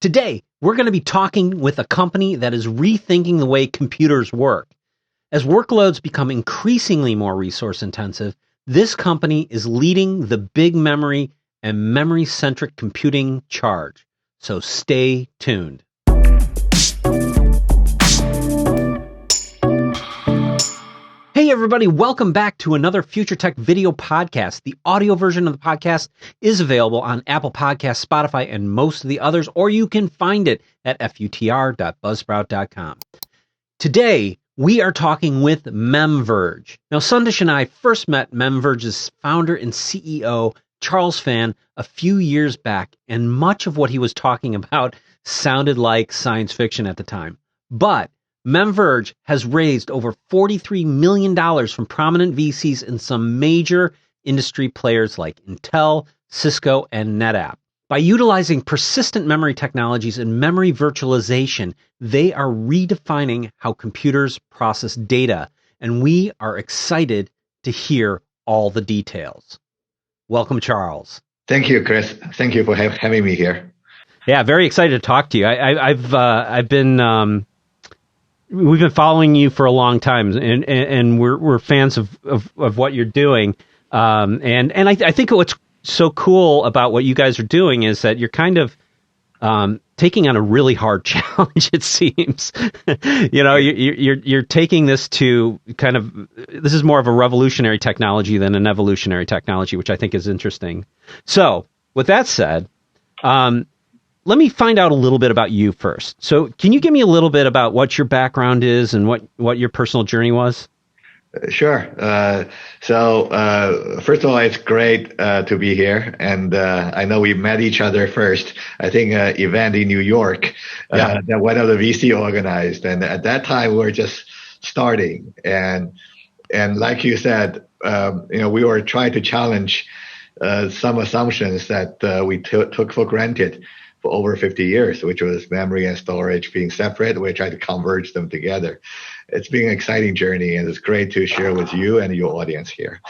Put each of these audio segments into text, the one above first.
Today, we're going to be talking with a company that is rethinking the way computers work. As workloads become increasingly more resource intensive, this company is leading the big memory and memory-centric computing charge. So stay tuned. Hey everybody, welcome back to another FUTRtech video podcast. The audio version of the podcast is available on Apple Podcasts, Spotify, and most of the others, or you can find it at futr.buzzsprout.com. Today, we are talking with MemVerge. Now, Sandesh and I first met MemVerge's founder and CEO, Charles Fan, a few years back, and much of what he was talking about sounded like science fiction at the time. But MemVerge has raised over $43 million from prominent VCs and some major industry players like Intel, Cisco, and NetApp. By utilizing persistent memory technologies and memory virtualization, they are redefining how computers process data, and we are excited to hear all the details. Welcome, Charles. Thank you, Chris. Thank you for having me here. Yeah, very excited to talk to you. I've been we've been following you for a long time, and we're fans of what you're doing. And I think what's so cool about what you guys are doing is that you're kind of taking on a really hard challenge. It seems, you're taking this to kind of, this is more of a revolutionary technology than an evolutionary technology, which I think is interesting. So with that said, let me find out a little bit about you first. So can you give me a little bit about what your background is and what your personal journey was? Sure. So first of all, it's great to be here. And I know we met each other first, I think, event in New York that one of the VC organized. And at that time, we were just starting. And like you said, we were trying to challenge some assumptions that we took for granted for over 50 years, which was memory and storage being separate. We tried to converge them together. It's been an exciting journey, and it's great to share with you and your audience here.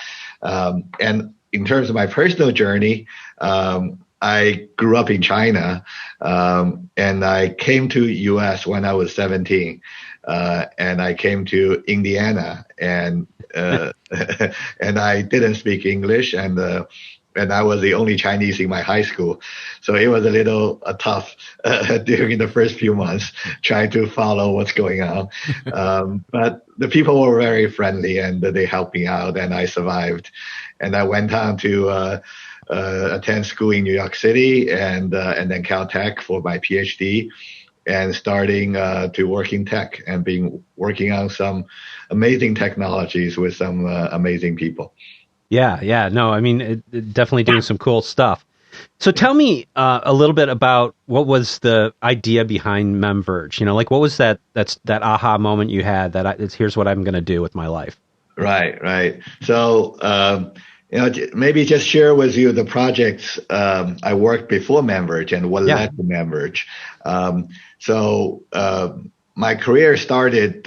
And in terms of my personal journey, I grew up in China, and I came to U.S. when I was 17, and I came to Indiana, and and I didn't speak English, and I was the only Chinese in my high school. So it was a little tough during the first few months trying to follow what's going on. But the people were very friendly, and they helped me out, and I survived. And I went on to attend school in New York City and then Caltech for my PhD, and starting to work in tech and being working on some amazing technologies with some amazing people. Yeah. No, I mean, definitely doing some cool stuff. So tell me a little bit about what was the idea behind MemVerge? Like what was that aha moment you had that here's what I'm going to do with my life? Right. So, maybe just share with you the projects I worked before MemVerge and what led to MemVerge. My career started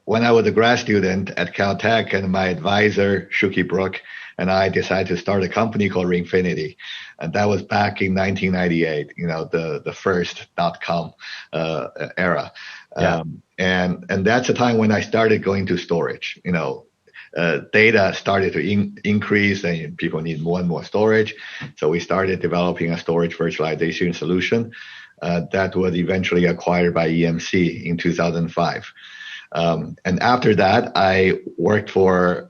when I was a grad student at Caltech, and my advisor, Shuki Brook, and I decided to start a company called Reinventing. And that was back in 1998, the first .com era. Yeah. And that's the time when I started going to storage. Data started to increase, and people need more and more storage. So we started developing a storage virtualization solution that was eventually acquired by EMC in 2005. And after that, I worked for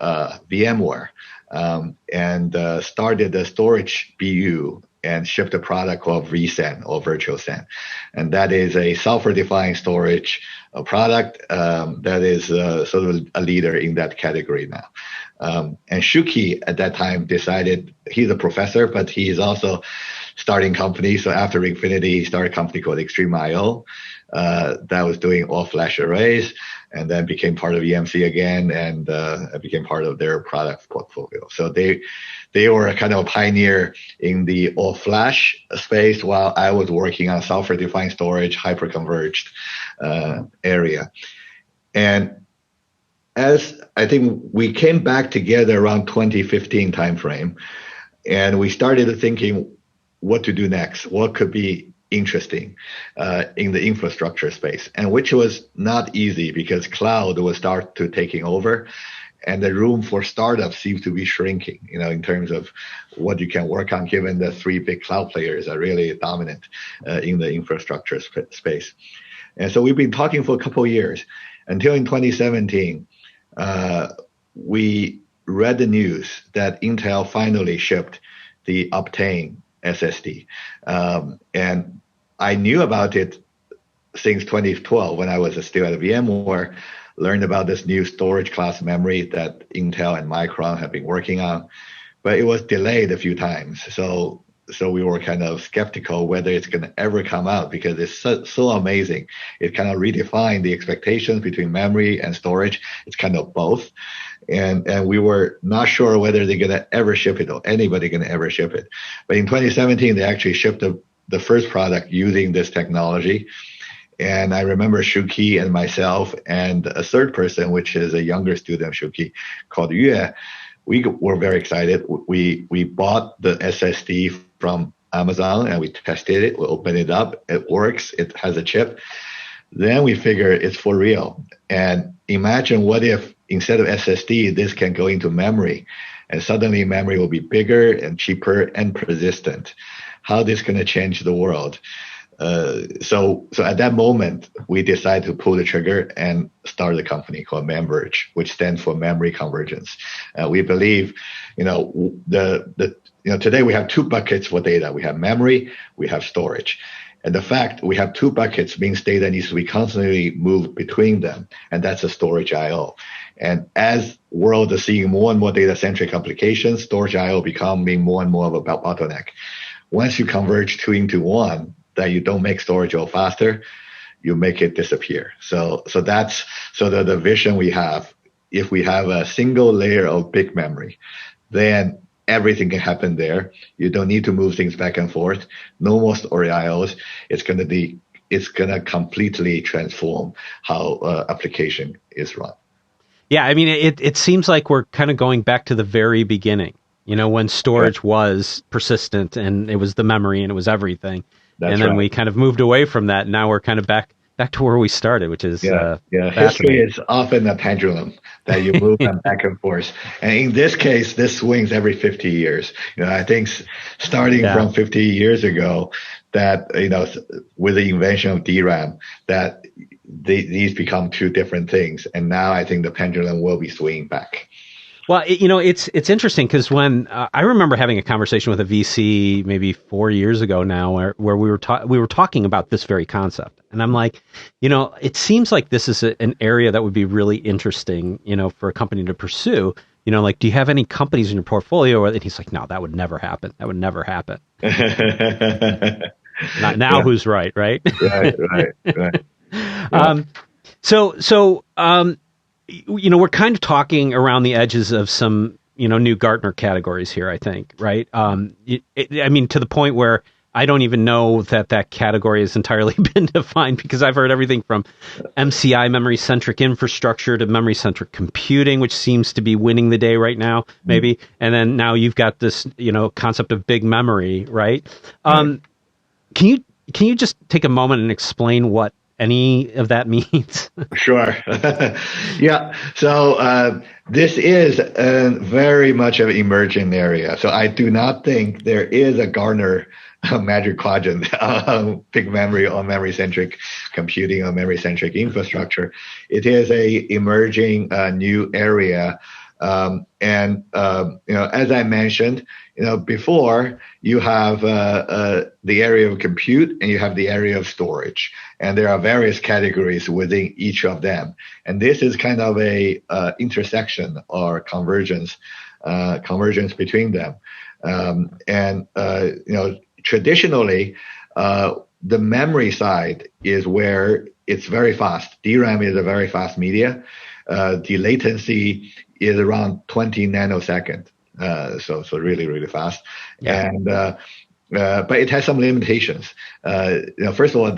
VMware and started a storage BU and shipped a product called vSAN or Virtual SAN. And that is a software-defined storage product that is sort of a leader in that category now. And Shuki at that time decided, he's a professor, but he is also starting companies. So after Reinventing, he started a company called Extreme.io that was doing all-flash arrays, and then became part of EMC again, and became part of their product portfolio. So they were kind of a pioneer in the all-flash space, while I was working on software-defined storage, hyper-converged area. And as I think we came back together around 2015 timeframe, and we started thinking what to do next, what could be interesting in the infrastructure space, and which was not easy because cloud will start to taking over, and the room for startups seems to be shrinking, in terms of what you can work on, given the three big cloud players are really dominant in the infrastructure space. And so we've been talking for a couple of years until in 2017, we read the news that Intel finally shipped the Optane SSD. And I knew about it since 2012 when I was still at VMware, learned about this new storage class memory that Intel and Micron have been working on, but it was delayed a few times. So we were kind of skeptical whether it's going to ever come out because it's so amazing. It kind of redefined the expectations between memory and storage. It's kind of both. And we were not sure whether they're going to ever ship it or anybody going to ever ship it. But in 2017, they actually shipped the first product using this technology. And I remember Shuki and myself and a third person, which is a younger student, Shuki, called Yue. We were very excited. We bought the SSD from Amazon and we tested it. We opened it up. It works. It has a chip. Then we figure it's for real. And imagine what if instead of SSD, this can go into memory, and suddenly memory will be bigger and cheaper and persistent. How this going to change the world? So at that moment, we decided to pull the trigger and start a company called MemVerge, which stands for Memory Convergence. We believe, today we have two buckets for data. We have memory, we have storage. And the fact we have two buckets means data needs to be constantly moved between them, and that's a storage I/O. And as world is seeing more and more data-centric applications, storage I/O becoming more and more of a bottleneck. Once you converge two into one, that you don't make storage go faster, you make it disappear. So that's the vision we have. If we have a single layer of big memory, then everything can happen there. You don't need to move things back and forth. No more storage I/Os. It's going to completely transform how application is run. Yeah, I mean, it seems like we're kind of going back to the very beginning, when storage was persistent and it was the memory and it was everything. That's and then we kind of moved away from that. And now we're kind of back to where we started, which is history is often a pendulum that you move them back and forth. And in this case, this swings every 50 years. I think starting from 50 years ago, that with the invention of DRAM, that these become two different things. And now I think the pendulum will be swinging back. Well, it's interesting because when I remember having a conversation with a VC maybe 4 years ago now, where we were talking about this very concept, and I'm like, it seems like this is an area that would be really interesting, for a company to pursue. Like, do you have any companies in your portfolio? And he's like, no, that would never happen. That would never happen. Not now. Who's right? Right. Right. We're kind of talking around the edges of some, new Gartner categories here, I think, right? To the point where I don't even know that category has entirely been defined, because I've heard everything from MCI, memory-centric infrastructure, to memory-centric computing, which seems to be winning the day right now, maybe. And then now you've got this, concept of big memory, right? Can you just take a moment and explain what any of that means? Sure. Yeah. So this is very much an emerging area. So I do not think there is a Gartner magic quadrant, big memory or memory-centric computing or memory-centric infrastructure. It is a emerging new area. As I mentioned, before you have the area of compute and you have the area of storage, and there are various categories within each of them. And this is kind of a intersection or convergence between them. Traditionally, the memory side is where it's very fast. DRAM is a very fast media. The latency is around 20 nanosecond. So really, really fast. Yeah. And but it has some limitations. First of all,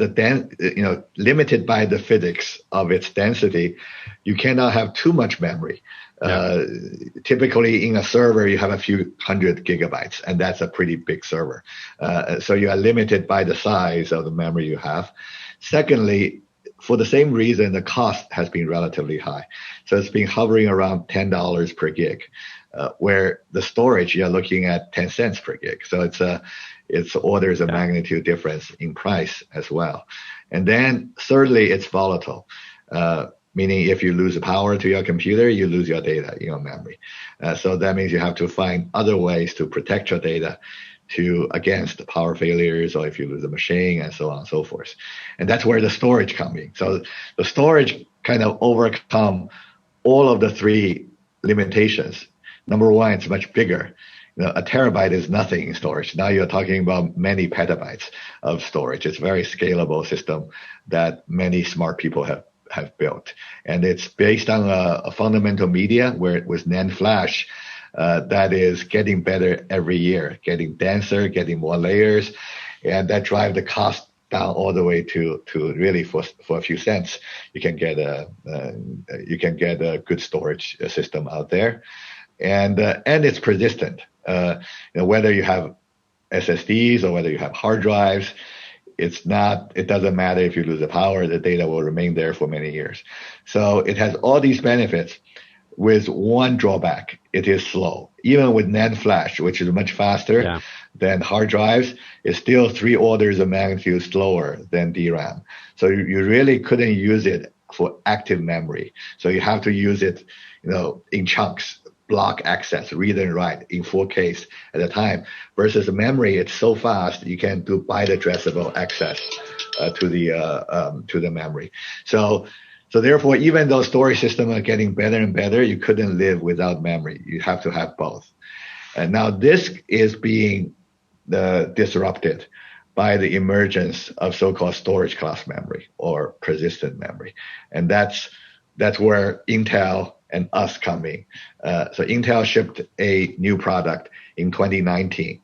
limited by the physics of its density, you cannot have too much memory. Typically, in a server, you have a few hundred gigabytes, and that's a pretty big server. So you are limited by the size of the memory you have. Secondly, for the same reason, the cost has been relatively high. So it's been hovering around $10 per gig, where the storage, you're looking at 10 cents per gig. So it's orders of magnitude difference in price as well. And then thirdly, it's volatile, meaning if you lose power to your computer, you lose your data in your memory. So that means you have to find other ways to protect your data against power failures, or if you lose a machine, and so on and so forth. And that's where the storage comes in. So the storage kind of overcome all of the three limitations. Number one, it's much bigger. A terabyte is nothing in storage. Now you're talking about many petabytes of storage. It's a very scalable system that many smart people have built. And it's based on a fundamental media with NAND flash that is getting better every year, getting denser, getting more layers, and that drive the cost down all the way to really for a few cents, you can get a good storage system out there, and it's persistent. Whether you have SSDs or whether you have hard drives, it doesn't matter if you lose the power, the data will remain there for many years. So it has all these benefits with one drawback. It is slow. Even with NAND flash, which is much faster than hard drives, it's still 3 orders of magnitude slower than DRAM. So you really couldn't use it for active memory. So you have to use it, in chunks, block access, read and write in 4Ks at a time. Versus the memory, it's so fast you can do byte addressable access to the memory. So therefore, even though storage systems are getting better and better, you couldn't live without memory. You have to have both. And now this is being disrupted by the emergence of so-called storage class memory or persistent memory. And that's where Intel and us come in. So Intel shipped a new product in 2019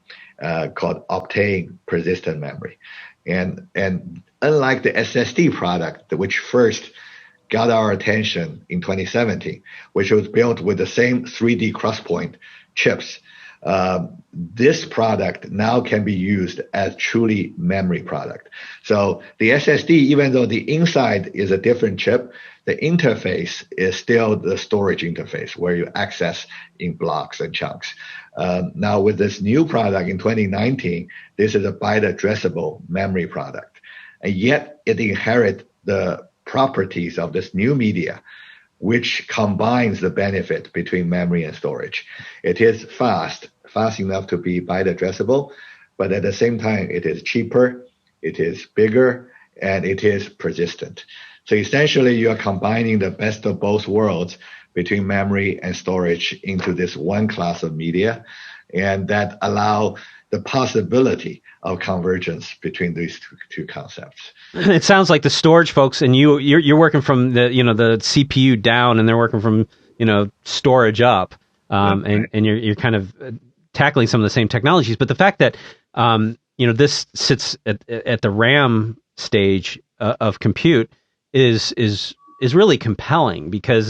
called Optane persistent memory. And unlike the SSD product, which first got our attention in 2017, which was built with the same 3D crosspoint chips, this product now can be used as truly memory product. So the SSD, even though the inside is a different chip, the interface is still the storage interface where you access in blocks and chunks. Now with this new product in 2019, this is a byte addressable memory product, and yet it inherits the properties of this new media, which combines the benefit between memory and storage. It is fast enough to be byte addressable, but at the same time, it is cheaper, it is bigger, and it is persistent. So essentially, you are combining the best of both worlds between memory and storage into this one class of media, and that allow the possibility of convergence between these two concepts. It sounds like the storage folks, and you're working from the the CPU down, and they're working from storage up, and you're kind of tackling some of the same technologies. But the fact that this sits at the RAM stage of compute is really compelling, because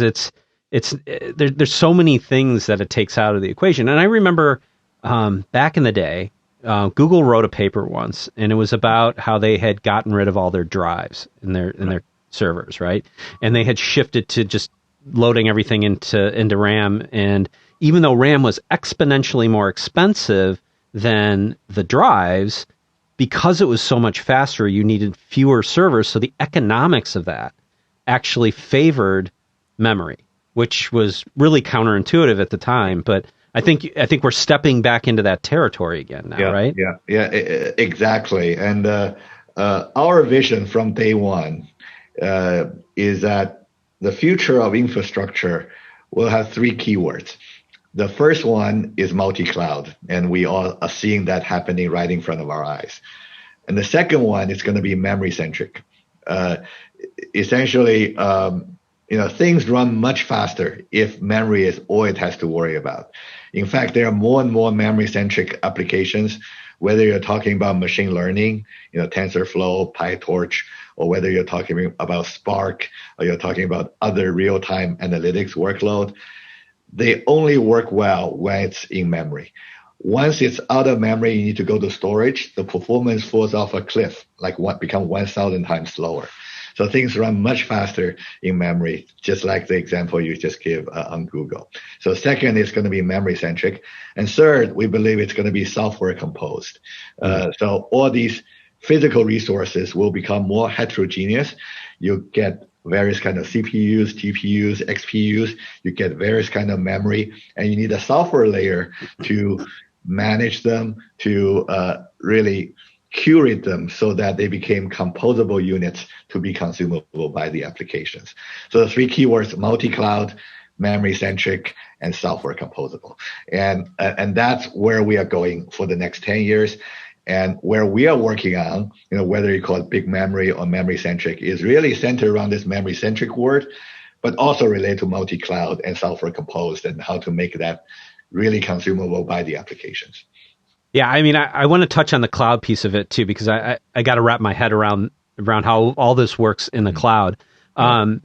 there's so many things that it takes out of the equation. And I remember back in the day, Google wrote a paper once, and it was about how they had gotten rid of all their drives in their servers, right? And they had shifted to just loading everything into RAM. And even though RAM was exponentially more expensive than the drives, because it was so much faster, you needed fewer servers. So the economics of that actually favored memory, which was really counterintuitive at the time. But I think we're stepping back into that territory again now, right? Yeah, exactly. And our vision from day one is that the future of infrastructure will have 3 keywords. The first one is multi-cloud, and we all are seeing that happening right in front of our eyes. And the second one is going to be memory-centric. Essentially, things run much faster if memory is all it has to worry about. In fact, there are more and more memory-centric applications whether you're talking about machine learning, TensorFlow, PyTorch, or whether you're talking about Spark, or you're talking about other real-time analytics workload, they only work well when it's in memory. Once it's out of memory, you need to go to storage, the performance falls off a cliff, become 1,000 times slower. So things run much faster in memory, just like the example you just gave on Google. So second, it's going to be memory centric. And third, we believe it's going to be software composed. So all these physical resources will become more heterogeneous. You get various kind of CPUs, GPUs, XPUs, you get various kind of memory, and you need a software layer to manage them, to really curate them so that they became composable units to be consumable by the applications. So the three keywords: multi-cloud, memory-centric, and software composable. And that's where we are going for the next 10 years. And where we are working on, whether you call it big memory or memory-centric, is really centered around this memory-centric word, but also related to multi-cloud and software composed and how to make that really consumable by the applications. Yeah, I mean, I want to touch on the cloud piece of it too, because I got to wrap my head around how all this works in the cloud. One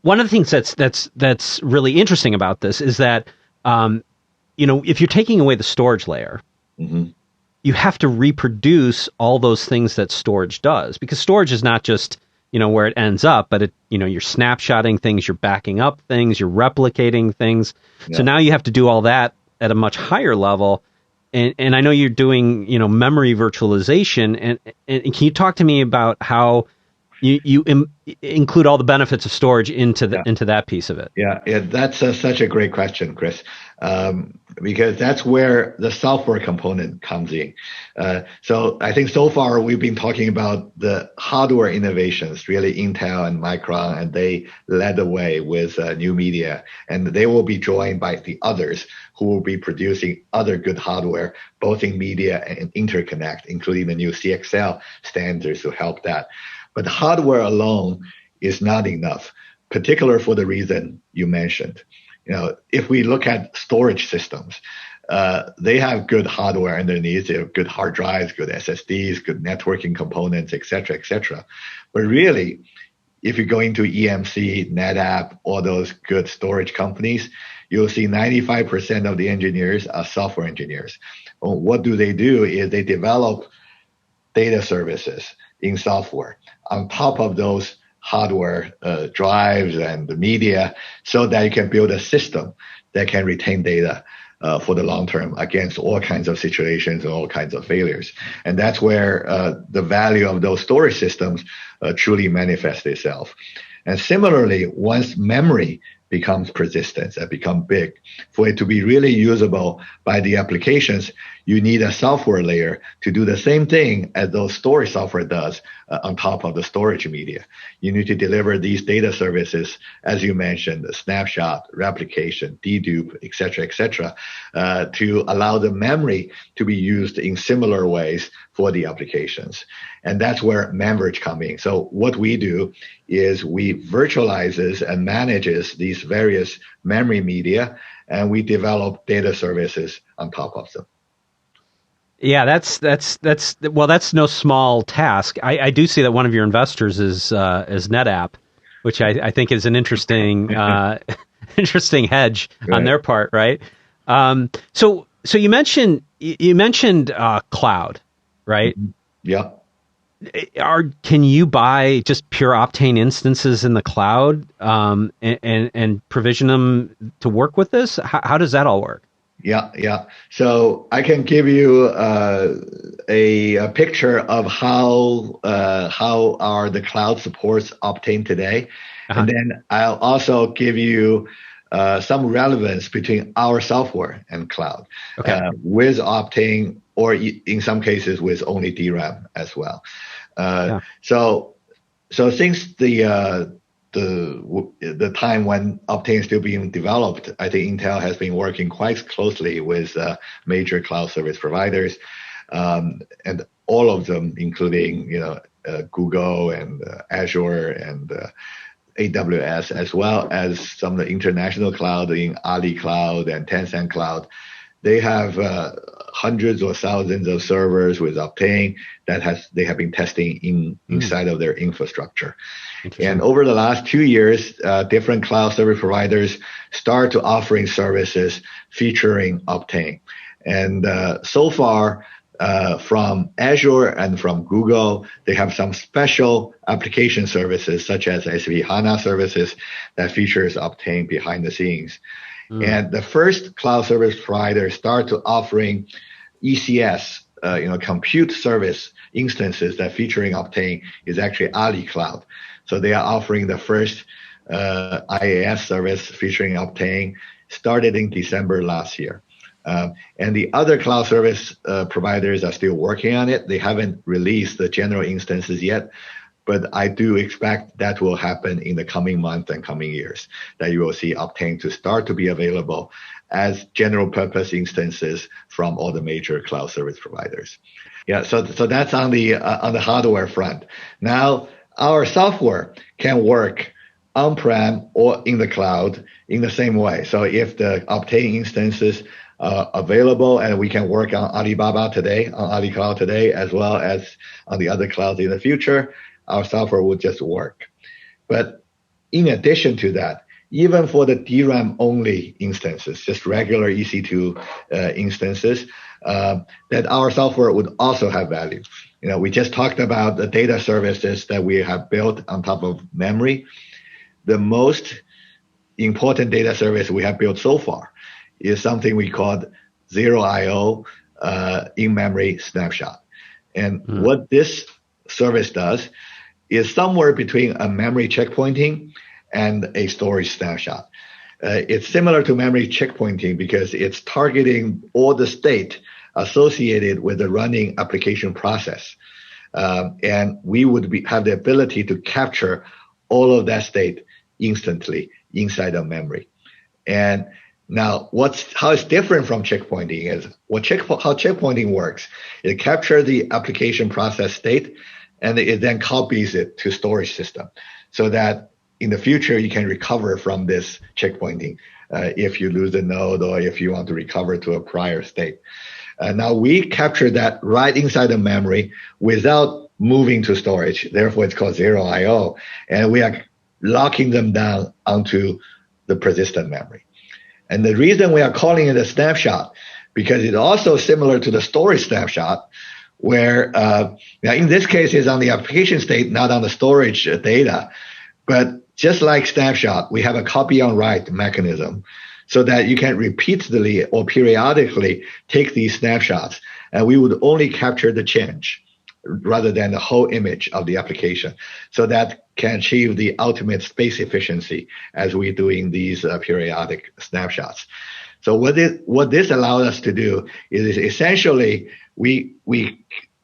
of the things that's really interesting about this is that, if you're taking away the storage layer, you have to reproduce all those things that storage does, because storage is not just, where it ends up, but you're snapshotting things, you're backing up things, you're replicating things. Yeah. So now you have to do all that at a much higher level. And I know you're doing, memory virtualization. And can you talk to me about how you include all the benefits of storage into that piece of it? Yeah, that's such a great question, Chris, because that's where the software component comes in. So I think so far we've been talking about the hardware innovations, really Intel and Micron, and they led the way with new media, and they will be joined by the others who will be producing other good hardware, both in media and interconnect, including the new CXL standards to help that. But hardware alone is not enough, particularly for the reason you mentioned. If we look at storage systems, they have good hardware underneath. They have good hard drives, good SSDs, good networking components, et cetera. But really, if you go into EMC, NetApp, all those good storage companies, you'll see 95% of the engineers are software engineers. Well, what do? Is they develop data services in software on top of those hardware drives and the media, so that you can build a system that can retain data for the long term against all kinds of situations and all kinds of failures. And that's where the value of those storage systems truly manifests itself. And similarly, once memory becomes persistent and become big, for it to be really usable by the applications, you need a software layer to do the same thing as those storage software does on top of the storage media. You need to deliver these data services, as you mentioned, the snapshot, replication, dedupe, et cetera, to allow the memory to be used in similar ways for the applications. And that's where MemVerge comes in. So what we do is we virtualizes and manages these various memory media, and we develop data services on top of them. Yeah, that's no small task. I do see that one of your investors is NetApp, which I think is an interesting interesting hedge on their part, right? So you mentioned cloud, right? Yeah. Can you buy just pure Optane instances in the cloud and provision them to work with this? How does that all work? Yeah. So I can give you a picture of how the cloud supports Optane today, and then I'll also give you some relevance between our software and cloud, with Optane, or in some cases with only DRAM as well. So since the time when Optane is still being developed, I think Intel has been working quite closely with major cloud service providers, and all of them, including Google and Azure and AWS, as well as some of the international cloud in Ali Cloud and Tencent Cloud. they have hundreds or thousands of servers with Optane they have been testing inside of their infrastructure. And over the last 2 years, different cloud service providers start to offering services featuring Optane. And so far, from Azure and from Google, they have some special application services such as SAP HANA services that features Optane behind the scenes. And the first cloud service provider start to offering ECS, compute service instances that featuring Optane is actually Ali Cloud. So they are offering the first IaaS service featuring Optane, started in December last year. And the other cloud service providers are still working on it. They haven't released the general instances yet, but I do expect that will happen in the coming months and coming years, that you will see Optane to start to be available as general purpose instances from all the major cloud service providers. Yeah, so that's on the hardware front. Now, our software can work on-prem or in the cloud in the same way. So if the Optane instances are available and we can work on Alibaba today, on Ali Cloud today, as well as on the other clouds in the future, our software will just work. But in addition to that, even for the DRAM only instances, just regular EC2 instances, that our software would also have value. We just talked about the data services that we have built on top of memory. The most important data service we have built so far is something we called Zero IO in-memory snapshot. And what this service does is somewhere between a memory checkpointing and a storage snapshot. It's similar to memory checkpointing because it's targeting all the state associated with the running application process. And we would have the ability to capture all of that state instantly inside of memory. And now, how it's different from checkpointing is how checkpointing works. It captures the application process state, and it then copies it to storage system, so that in the future you can recover from this checkpointing if you lose a node or if you want to recover to a prior state. Now we capture that right inside the memory without moving to storage. Therefore, it's called Zero IO, and we are locking them down onto the persistent memory. And the reason we are calling it a snapshot, because it's also similar to the storage snapshot, where now in this case it's on the application state, not on the storage data. But just like snapshot, we have a copy on write mechanism so that you can repeatedly or periodically take these snapshots, and we would only capture the change rather than the whole image of the application. So that can achieve the ultimate space efficiency as we're doing these periodic snapshots. So what this allows us to do is essentially we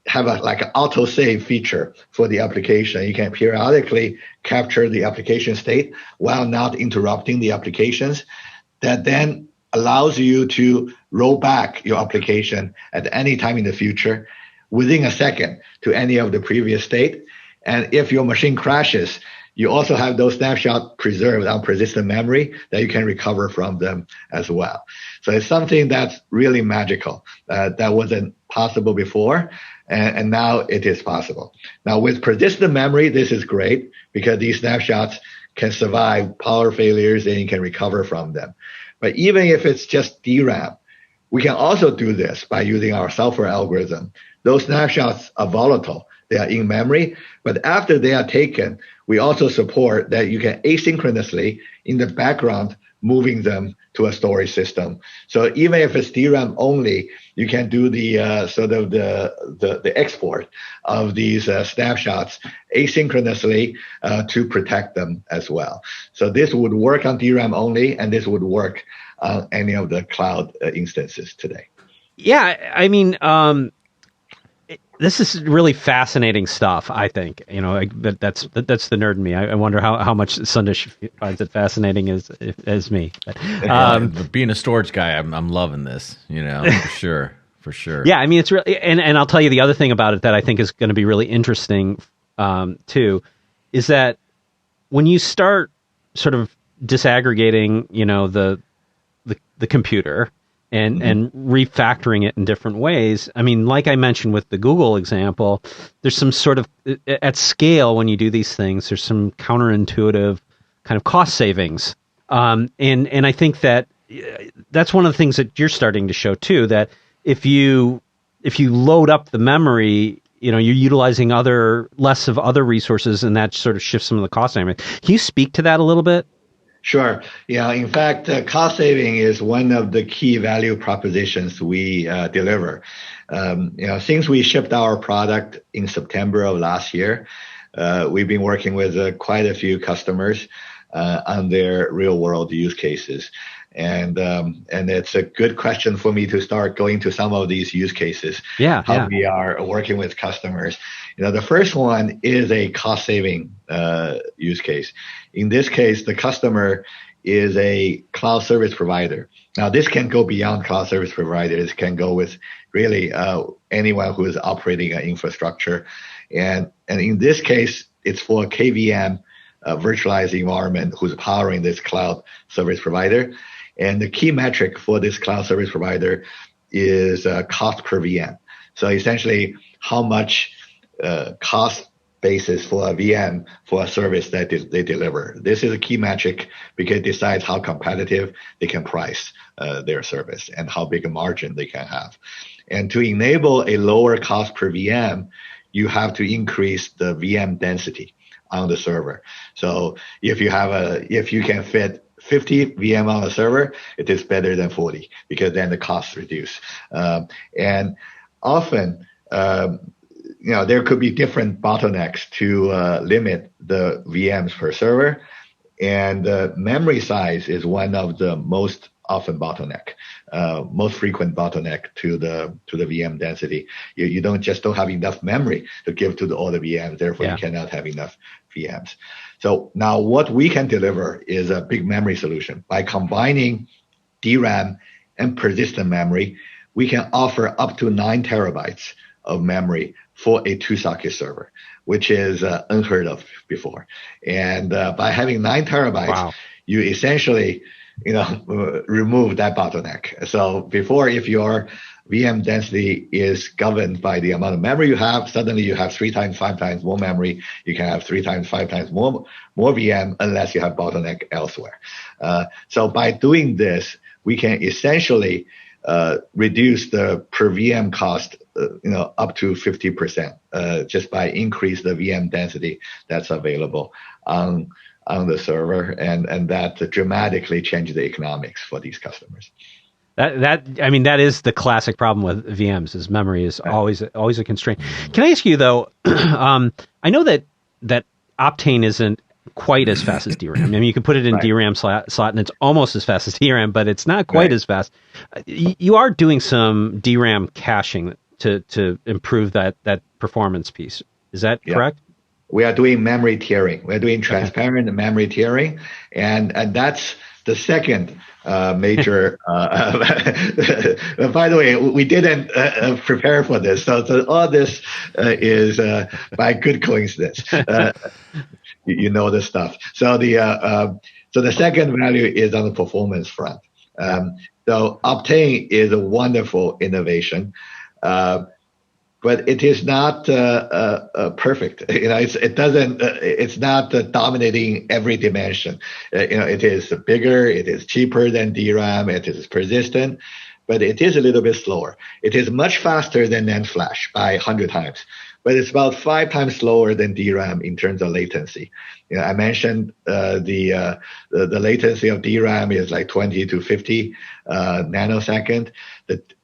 have like an auto save feature for the application. You can periodically capture the application state while not interrupting the applications. That then allows you to roll back your application at any time in the future within a second to any of the previous state. And if your machine crashes, you also have those snapshots preserved on persistent memory that you can recover from them as well. So it's something that's really magical. That wasn't possible before, and now it is possible. Now with persistent memory, this is great because these snapshots can survive power failures and you can recover from them. But even if it's just DRAM, we can also do this by using our software algorithm. Those snapshots are volatile. They are in memory, but after they are taken, we also support that you can asynchronously, in the background, moving them to a storage system. So even if it's DRAM only, you can do the sort of the export of these snapshots asynchronously to protect them as well. So this would work on DRAM only, and this would work on any of the cloud instances today. Yeah, I mean, this is really fascinating stuff, I think. That's the nerd in me. I wonder how much Sandesh finds it fascinating as me. But, being a storage guy, I'm loving this, for sure. Yeah, I mean, it's really, and I'll tell you the other thing about it that I think is going to be really interesting, too, is that when you start sort of disaggregating, the computer and refactoring it in different ways. I mean, like I mentioned with the Google example, there's some sort of, at scale, when you do these things, there's some counterintuitive kind of cost savings. And I think that that's one of the things that you're starting to show too, that if you load up the memory, you're utilizing less of other resources, and that sort of shifts some of the cost saving. Can you speak to that a little bit? Sure. Yeah. In fact, cost saving is one of the key value propositions we deliver. Since we shipped our product in September of last year, we've been working with quite a few customers on their real world use cases. And it's a good question for me to start going to some of these use cases. How we are working with customers. The first one is a cost saving use case. In this case, the customer is a cloud service provider. Now, this can go beyond cloud service providers. It can go with really anyone who is operating an infrastructure. And in this case, it's for a KVM virtualized environment who's powering this cloud service provider. And the key metric for this cloud service provider is cost per VM. So essentially, how much cost basis for a VM for a service that they deliver. This is a key metric because it decides how competitive they can price their service and how big a margin they can have. And to enable a lower cost per VM, you have to increase the VM density on the server. So if you can fit 50 VM on a server, it is better than 40 because then the costs reduce. And often, there could be different bottlenecks to limit the VMs per server, and memory size is one of the most often bottleneck, most frequent bottleneck to the VM density. You don't have enough memory to give to all the VMs, therefore you cannot have enough VMs. So now what we can deliver is a big memory solution. By combining DRAM and persistent memory, we can offer up to 9 terabytes of memory for a 2-socket server, which is unheard of before. And by having 9 terabytes, you essentially remove that bottleneck. So before, if your VM density is governed by the amount of memory you have, suddenly you have 3 times, 5 times more memory. You can have 3 times, 5 times more VM unless you have bottleneck elsewhere. So by doing this, we can essentially reduce the per VM cost, up to 50%, just by increase the VM density that's available on the server, and that dramatically changes the economics for these customers. That is the classic problem with VMs, is memory is always a constraint. Can I ask you though? I know that Optane isn't quite as fast as DRAM. I mean, you can put it in DRAM slot and it's almost as fast as DRAM, but it's not quite as fast. You are doing some DRAM caching to improve that performance piece. Is that correct? We are doing memory tiering. We're doing transparent memory tiering, and that's the second major. By the way, we didn't prepare for this, so all this is by good coincidence. You know this stuff. So the second value is on the performance front. So Optane is a wonderful innovation. But it is not perfect. It's not dominating every dimension. It is bigger. It is cheaper than DRAM. It is persistent, but it is a little bit slower. It is much faster than NAND flash by 100 times, but it's about 5 times slower than DRAM in terms of latency. I mentioned the latency of DRAM is like 20 to 50 nanosecond.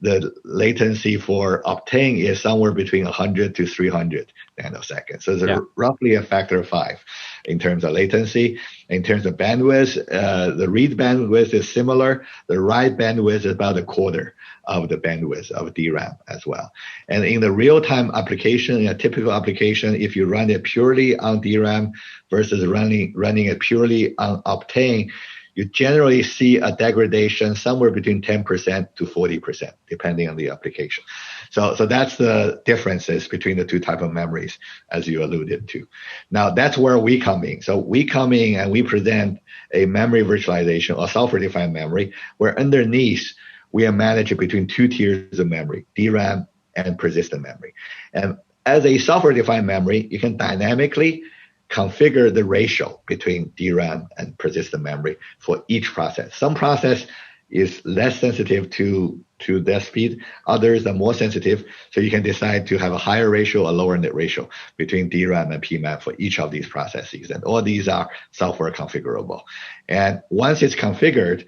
The latency for Optane is somewhere between 100 to 300 nanoseconds. So it's roughly a factor of 5 in terms of latency. In terms of bandwidth, the read bandwidth is similar. The write bandwidth is about a quarter of the bandwidth of DRAM as well. And in the real-time application, in a typical application, if you run it purely on DRAM versus running it purely on Optane, you generally see a degradation somewhere between 10% to 40%, depending on the application. So that's the differences between the two types of memories, as you alluded to. Now, that's where we come in. So we come in and we present a memory virtualization or software-defined memory, where underneath we are managing between two tiers of memory, DRAM and persistent memory. And as a software-defined memory, you can dynamically configure the ratio between DRAM and persistent memory for each process. Some process is less sensitive to that speed. Others are more sensitive. So you can decide to have a higher ratio or lower net ratio between DRAM and PMAP for each of these processes. And all these are software configurable. And once it's configured,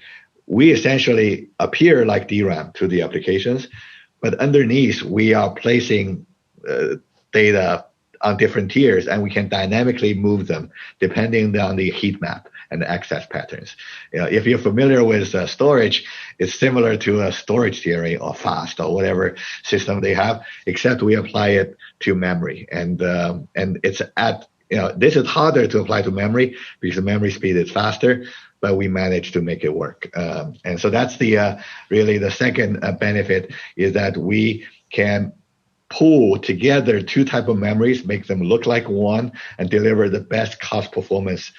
we essentially appear like DRAM to the applications, but underneath we are placing data on different tiers, and we can dynamically move them depending on the heat map and the access patterns. If you're familiar with storage, it's similar to a storage tiering or fast or whatever system they have, except we apply it to memory. And it's this is harder to apply to memory because the memory speed is faster, but we managed to make it work. And so that's the really the second benefit is that we can pull together two type of memories, make them look like one, and deliver the best cost performance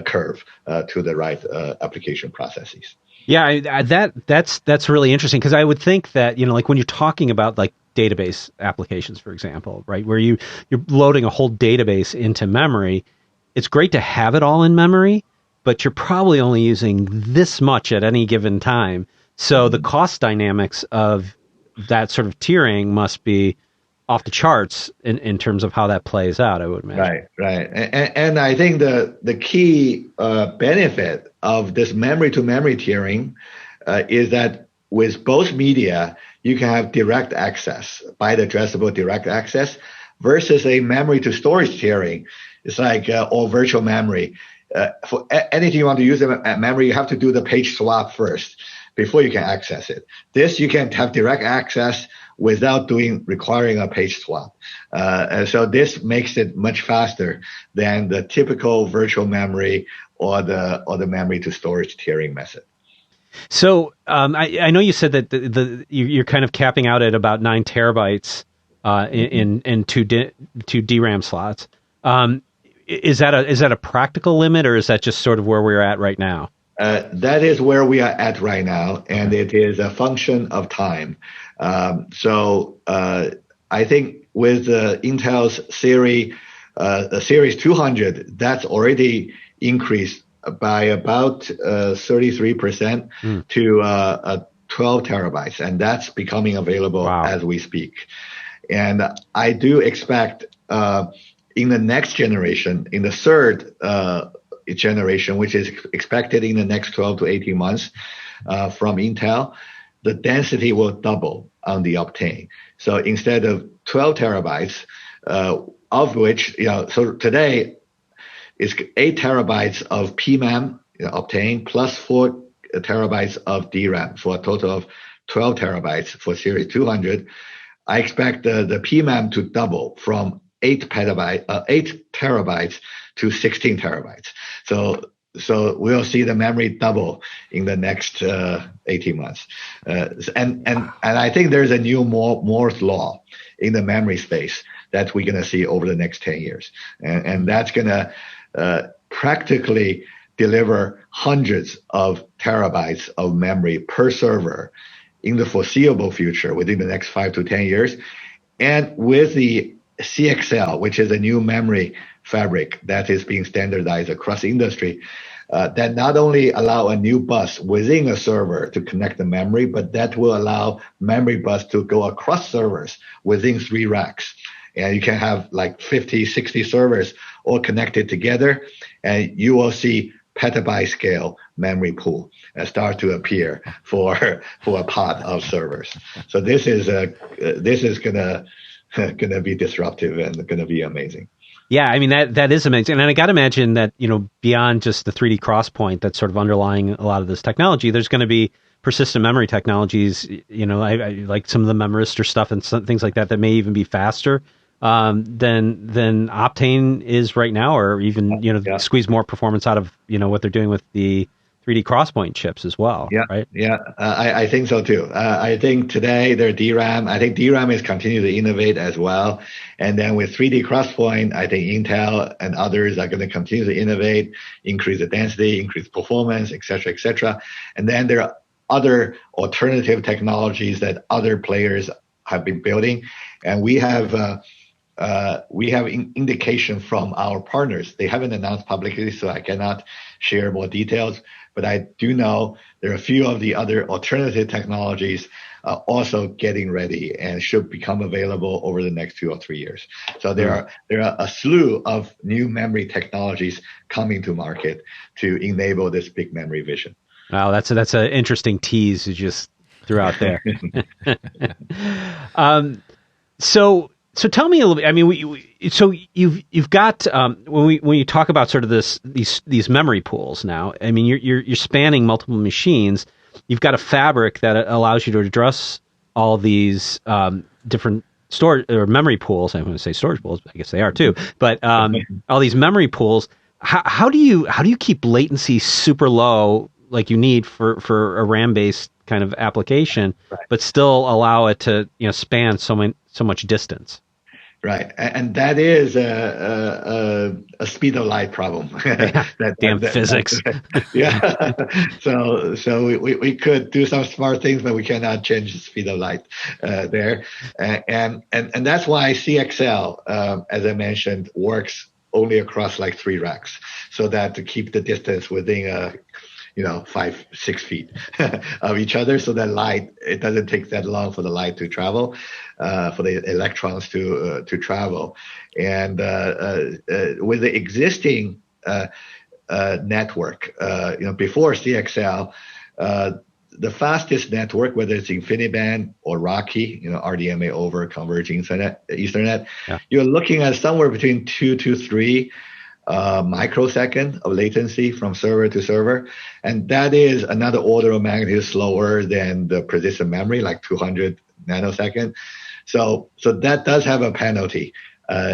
curve to the right application processes. Yeah, that's really interesting, because I would think that, like when you're talking about like database applications, for example, right, where you're loading a whole database into memory, it's great to have it all in memory, but you're probably only using this much at any given time. So the cost dynamics of that sort of tiering must be off the charts in terms of how that plays out, I would imagine. Right. And I think the key benefit of this memory-to-memory tiering is that with both media, you can have direct access, byte addressable direct access, versus a memory-to-storage tiering. It's like all virtual memory. For anything you want to use in memory, you have to do the page swap first before you can access it. This, you can have direct access without requiring a page swap. And so this makes it much faster than the typical virtual memory or the memory to storage tiering method. So I know you said that you're kind of capping out at about 9 terabytes in two DRAM slots. Is that a practical limit, or is that just sort of where we're at right now? That is where we are at right now, and it is a function of time. So I think with Intel's series 200, that's already increased by about 33% to 12 terabytes, and that's becoming available as we speak. And I do expect in the next generation, in the third generation, which is expected in the next 12 to 18 months from Intel, the density will double on the Optane. So instead of 12 terabytes, of which, so today it's 8 terabytes of PMAM, Optane, plus 4 terabytes of DRAM, for a total of 12 terabytes for Series 200. I expect the PMAM to double from 8 terabytes to 16 terabytes. So we'll see the memory double in the next 18 months. And I think there's a new Moore's law in the memory space that we're going to see over the next 10 years. And that's going to practically deliver hundreds of terabytes of memory per server in the foreseeable future within the next 5 to 10 years. And with the CXL, which is a new memory fabric that is being standardized across the industry, that not only allow a new bus within a server to connect the memory, but that will allow memory bus to go across servers within 3 racks. And you can have like 50, 60 servers all connected together, and you will see petabyte scale memory pool start to appear for a pod of servers. So this is gonna be disruptive and gonna be amazing. Yeah, I mean that is amazing, and I got to imagine that beyond just the 3D crosspoint that's sort of underlying a lot of this technology, there's going to be persistent memory technologies. I like some of the Memristor stuff and some things like that may even be faster than Optane is right now, or even squeeze more performance out of what they're doing with the 3D crosspoint chips as well. Yeah, right. Yeah, I think so too. I think today their DRAM. I think DRAM is continuing to innovate as well. And then with 3D crosspoint, I think Intel and others are going to continue to innovate, increase the density, increase performance, et cetera, et cetera. And then there other alternative technologies that other players have been building, and we have indication from our partners. They haven't announced publicly, so I cannot share more details. But I do know there are a few of the other alternative technologies also getting ready and should become available over the next 2 or 3 years. So there are a slew of new memory technologies coming to market to enable this big memory vision. Wow, that's an interesting tease you just threw out there. So tell me a little bit. I mean, so you've got when you talk about sort of these memory pools now. I mean, you're spanning multiple machines. You've got a fabric that allows you to address all these different storage or memory pools. I'm going to say storage pools, but I guess they are too. But all these memory pools. How do you keep latency super low, like you need for a RAM-based kind of application, right, but still allow it to span so much distance? Right, and that is a speed of light problem. Damn physics. Yeah. So we could do some smart things, but we cannot change the speed of light there. And that's why CXL, as I mentioned, works only across like 3 racks, so that to keep the distance within 5-6 feet of each other, so that light, it doesn't take that long for the light to travel, for the electrons to travel. And with the existing network, before CXL, the fastest network, whether it's InfiniBand or Rocky, RDMA over converging Ethernet, you're looking at somewhere between 2 to 3 microsecond of latency from server to server, and that is another order of magnitude slower than the persistent memory, like 200 nanosecond. So that does have a penalty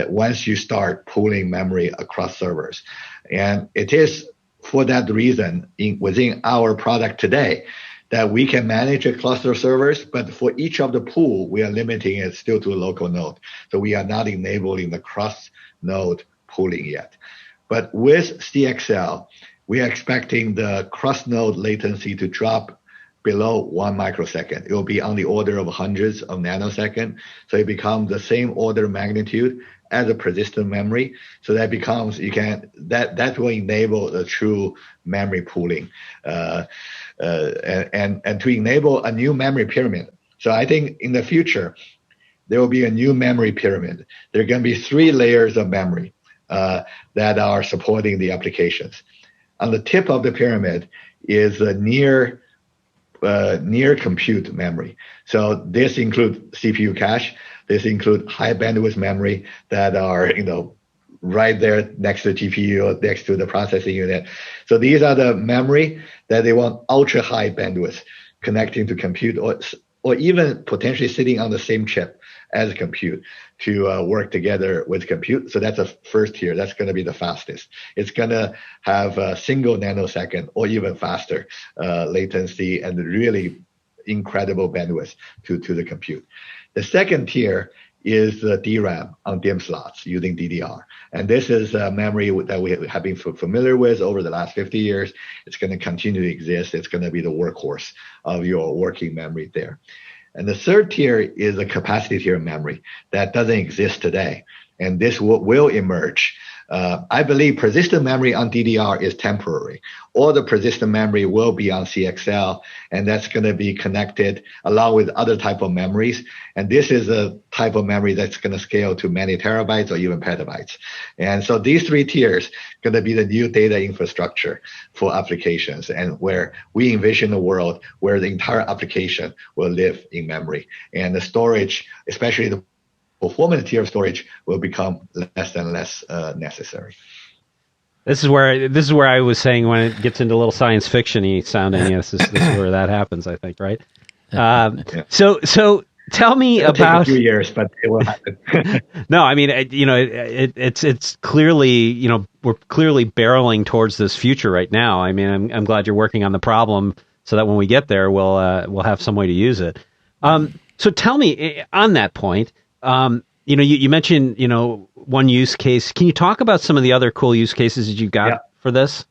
once you start pooling memory across servers, and it is for that reason within our product today that we can manage a cluster of servers, but for each of the pool, we are limiting it still to a local node. So we are not enabling the cross-node pooling yet. But with CXL, we are expecting the cross-node latency to drop below 1 microsecond. It will be on the order of hundreds of nanoseconds. So it becomes the same order of magnitude as a persistent memory. So that becomes, that will enable the true memory pooling. And to enable a new memory pyramid. So I think in the future, there will be a new memory pyramid. There are going to be 3 layers of memory that are supporting the applications. On the tip of the pyramid is a near compute memory. So this includes CPU cache. This includes high bandwidth memory that are right there next to the GPU, next to the processing unit. So these are the memory that they want ultra high bandwidth connecting to compute, or even potentially sitting on the same chip as compute to work together with compute. So that's a first tier. That's going to be the fastest. It's going to have a single nanosecond or even faster latency and really incredible bandwidth to the compute. The second tier is the DRAM on DIMM slots using DDR. And this is a memory that we have been familiar with over the last 50 years. It's going to continue to exist. It's going to be the workhorse of your working memory there. And the third tier is a capacity tier memory that doesn't exist today. And this will emerge. I believe persistent memory on DDR is temporary. All the persistent memory will be on CXL, and that's going to be connected along with other type of memories. And this is a type of memory that's going to scale to many terabytes or even petabytes. And so these 3 tiers going to be the new data infrastructure for applications, and where we envision a world where the entire application will live in memory. And the storage, especially the performance tier of storage, will become less and less necessary. This is where I was saying when it gets into a little science fiction-y sounding. Yes, this is where that happens, I think, right? Yeah. So tell me It'll about. Take a few years, but it will happen. No, I mean, it's clearly, we're clearly barreling towards this future right now. I mean, I'm glad you're working on the problem so that when we get there, we'll have some way to use it. So tell me on that point. You mentioned, one use case. Can you talk about some of the other cool use cases that you got for this?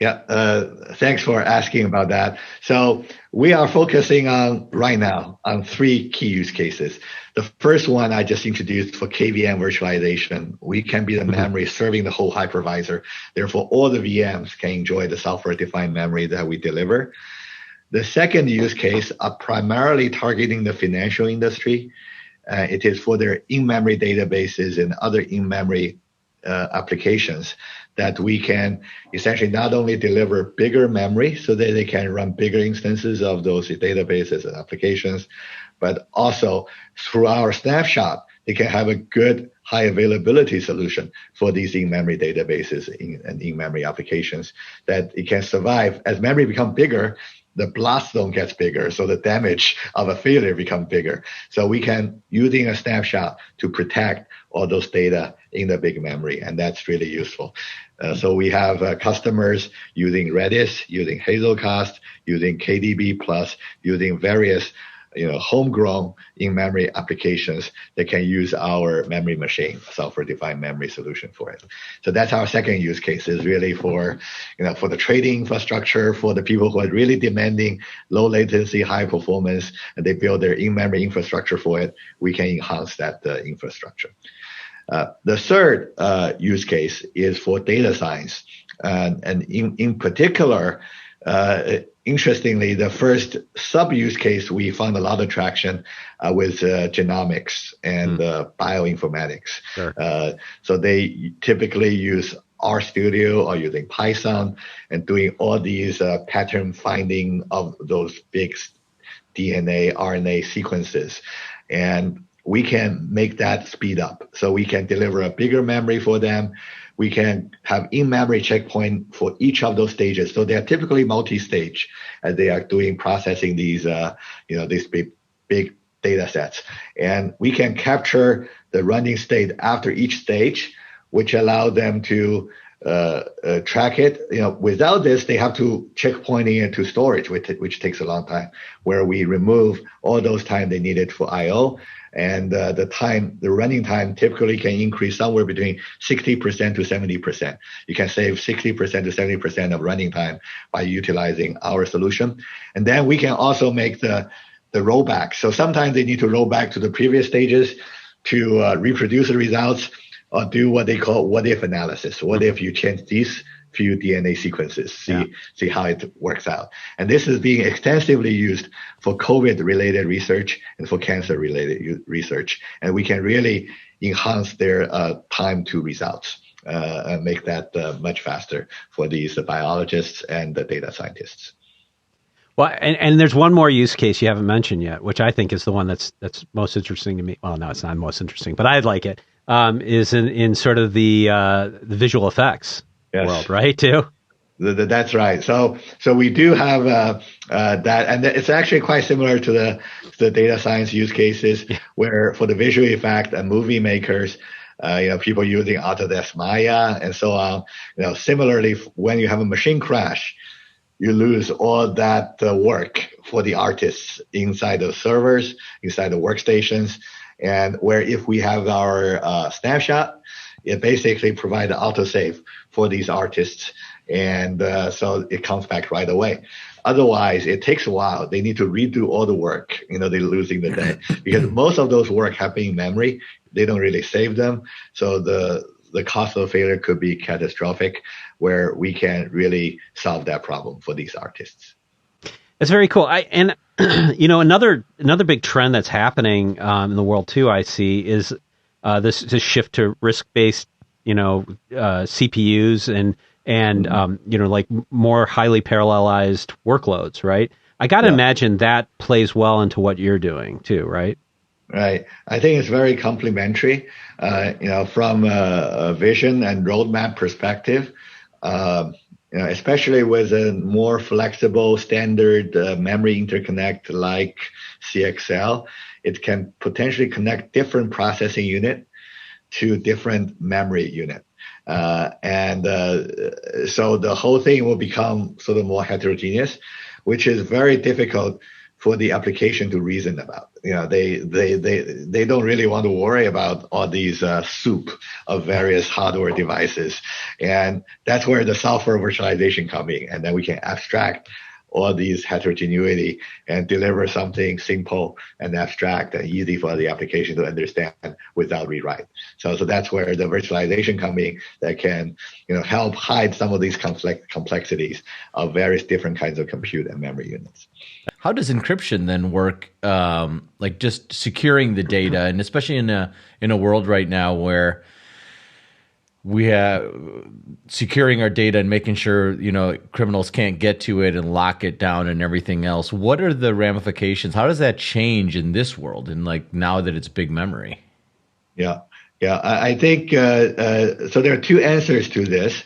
Yeah, thanks for asking about that. So we are focusing on right now on three key use cases. The first one I just introduced for KVM virtualization. We can be the memory serving the whole hypervisor. Therefore, all the VMs can enjoy the software-defined memory that we deliver. The second use case are primarily targeting the financial industry. It is for their in-memory databases and other in-memory applications that we can essentially not only deliver bigger memory so that they can run bigger instances of those databases and applications, but also through our snapshot, they can have a good high availability solution for these in-memory databases and in-memory applications that it can survive. As memory become bigger, the blast zone gets bigger, so the damage of a failure becomes bigger. So we can, using a snapshot, to protect all those data in the big memory, and that's really useful. So we have customers using Redis, using Hazelcast, using KDB+, using various homegrown in-memory applications that can use our memory machine, software-defined memory solution for it. So that's our second use case, is really for the trading infrastructure, for the people who are really demanding low latency, high performance, and they build their in-memory infrastructure for it. We can enhance that infrastructure. The third use case is for data science, and in particular, interestingly, the first sub-use case we found a lot of traction with genomics and bioinformatics. Sure. So they typically use RStudio or using Python and doing all these pattern finding of those big DNA, RNA sequences. And we can make that speed up. So we can deliver a bigger memory for them. We can have in-memory checkpoint for each of those stages. So they are typically multi-stage as they are doing processing these big data sets. And we can capture the running state after each stage, which allow them to track it. Without this, they have to checkpointing it to storage, which takes a long time, where we remove all those time they needed for I/O. And the running time typically can increase somewhere between 60% to 70%. You can save 60% to 70% of running time by utilizing our solution. And then we can also make the rollback. So sometimes they need to roll back to the previous stages to reproduce the results or do what they call what-if analysis. What if you change these few DNA sequences, see how it works out. And this is being extensively used for COVID-related research and for cancer-related research. And we can really enhance their time to results and make that much faster for these biologists and the data scientists. Well, and there's one more use case you haven't mentioned yet, which I think is the one that's most interesting to me. Well, no, it's not most interesting, but I'd like it. Is in sort of the visual effects world, right? Too. That's right. So we do have that, and it's actually quite similar to the data science use cases, where for the visual effect and movie makers, people using Autodesk Maya and so on. Similarly, when you have a machine crash, you lose all that work for the artists inside the servers, inside the workstations, and where if we have our snapshot, it basically provides an autosave for these artists. And so it comes back right away. Otherwise, it takes a while. They need to redo all the work. They're losing the day because most of those work happen in memory. They don't really save them. So the cost of failure could be catastrophic, where we can really solve that problem for these artists. It's very cool. Another big trend that's happening in the world too, I see, is this shift to risk-based, CPUs and like more highly parallelized workloads, right? I got to imagine that plays well into what you're doing too, right? Right. I think it's very complementary, from a vision and roadmap perspective, especially with a more flexible standard memory interconnect like CXL. It can potentially connect different processing unit to different memory unit. So the whole thing will become sort of more heterogeneous, which is very difficult for the application to reason about. they don't really want to worry about all these soup of various hardware devices, and that's where the software virtualization come in, and then we can abstract all these heterogeneity and deliver something simple and abstract and easy for the application to understand without rewrite. So that's where the virtualization come in that can help hide some of these complexities of various different kinds of compute and memory units. How does encryption then work? Like just securing the data, and especially in a world right now where we have securing our data and making sure criminals can't get to it and lock it down and everything else. What are the ramifications? How does that change in this world? And like now that it's big memory. Yeah. I think so. There are two answers to this.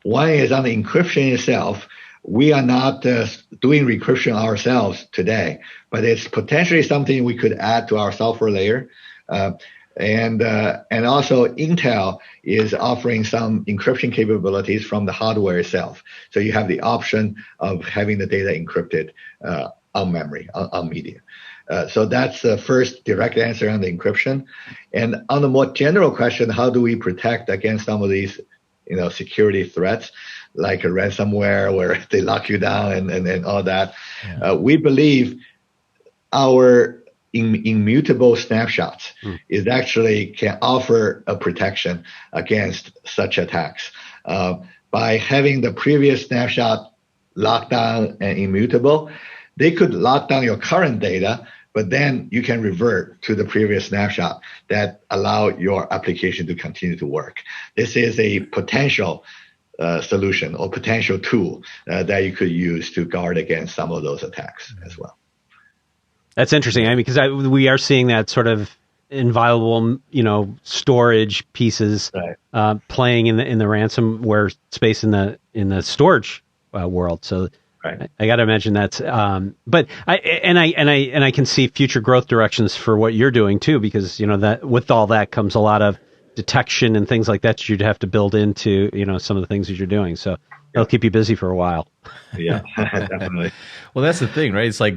One is on the encryption itself. We are not doing encryption ourselves today, but it's potentially something we could add to our software layer. And also Intel is offering some encryption capabilities from the hardware itself. So you have the option of having the data encrypted on memory, on media. So that's the first direct answer on the encryption. And on the more general question, how do we protect against some of these security threats, like a ransomware where they lock you down and all that? Yeah. We believe our immutable snapshots is actually can offer a protection against such attacks. By having the previous snapshot locked down and immutable, they could lock down your current data, but then you can revert to the previous snapshot that allow your application to continue to work. This is a potential solution or potential tool that you could use to guard against some of those attacks as well. That's interesting. I mean, because we are seeing that sort of inviolable, storage pieces playing in the ransomware space in the storage world. So right. I got to imagine that's. But I can see future growth directions for what you're doing too, because that with all that comes a lot of detection and things like that you'd have to build into some of the things that you're doing. So it'll keep you busy for a while. Yeah, definitely. Well, that's the thing, right? It's like.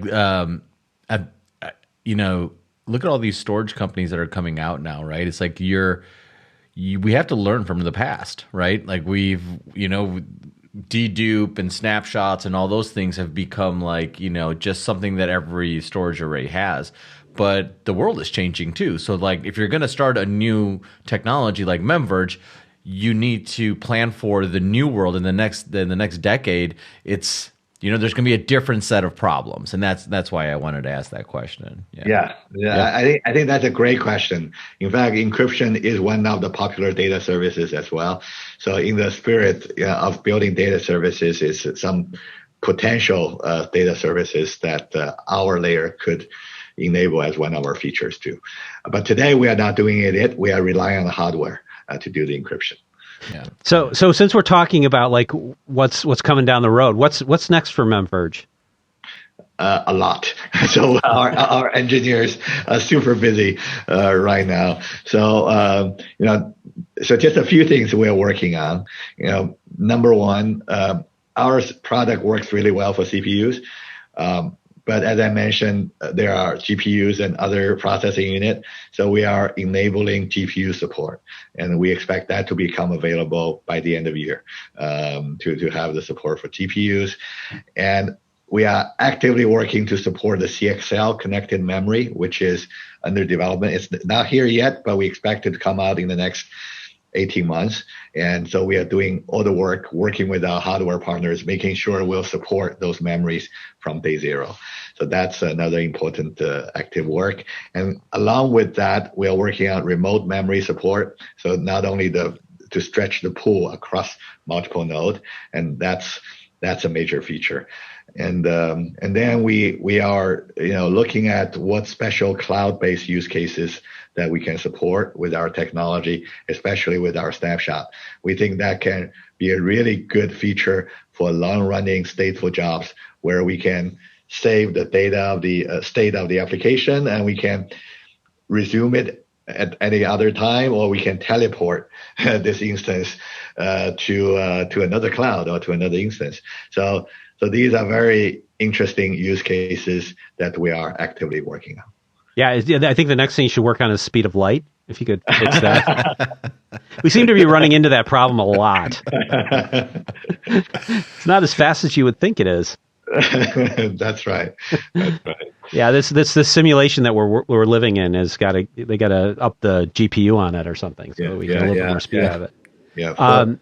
Look at all these storage companies that are coming out now, right? It's like we have to learn from the past, right? Like we've, dedupe and snapshots and all those things have become like, just something that every storage array has. But the world is changing too. So like if you're going to start a new technology like MemVerge, you need to plan for the new world in the next decade. It's there's going to be a different set of problems, and that's why I wanted to ask that question. Yeah. I think that's a great question. In fact, encryption is one of the popular data services as well. So, in the spirit of building data services, is some potential data services that our layer could enable as one of our features too. But today we are not doing it. We are relying on the hardware to do the encryption. Yeah. So since we're talking about like what's coming down the road, what's next for MemVerge? A lot. So our engineers are super busy right now. So so just a few things we're working on. Number one, our product works really well for CPUs. But as I mentioned, there are GPUs and other processing unit. So we are enabling GPU support, and we expect that to become available by the end of the year to have the support for GPUs. And we are actively working to support the CXL connected memory, which is under development. It's not here yet, but we expect it to come out in the next 18 months. And so we are doing all the work, working with our hardware partners, making sure we'll support those memories from day zero. So that's another important active work. And along with that, we are working on remote memory support. So not only to stretch the pool across multiple nodes, and that's a major feature. And then we are looking at what special cloud-based use cases that we can support with our technology, especially with our snapshot. We think that can be a really good feature for long-running stateful jobs where we can save the data of the state of the application, and we can resume it at any other time, or we can teleport this instance to another cloud or to another instance. So these are very interesting use cases that we are actively working on. Yeah, I think the next thing you should work on is speed of light. If you could fix that. We seem to be running into that problem a lot. It's not as fast as you would think it is. That's right. That's right. Yeah, this simulation that we're living in they got to up the GPU on it or something so we get a little bit more speed out of it. Yeah.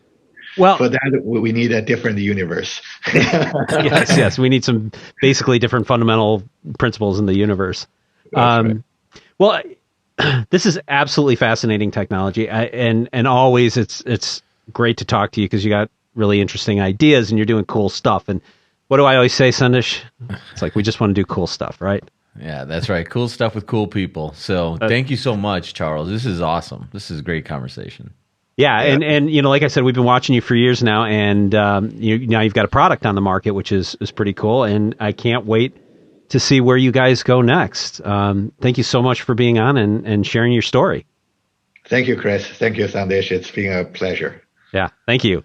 Well, for that we need a different universe. yes, we need some basically different fundamental principles in the universe. Right. Well, this is absolutely fascinating technology, and always it's great to talk to you because you got really interesting ideas and you're doing cool stuff. And what do I always say, Sandesh? It's like we just want to do cool stuff, right? Yeah, that's right. Cool stuff with cool people. So thank you so much, Charles. This is awesome. This is a great conversation. Yeah, and you know, like I said, we've been watching you for years now, and now you've got a product on the market, which is pretty cool, and I can't wait to see where you guys go next. Thank you so much for being on and sharing your story. Thank you, Chris. Thank you, Sandesh. It's been a pleasure. Yeah, thank you.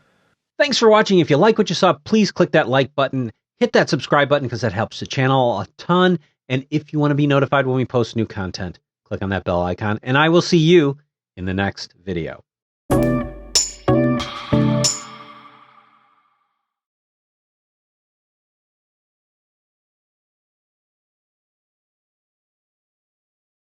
Thanks for watching. If you like what you saw, please click that like button, hit that subscribe button because that helps the channel a ton. And if you want to be notified when we post new content, click on that bell icon, and I will see you in the next video.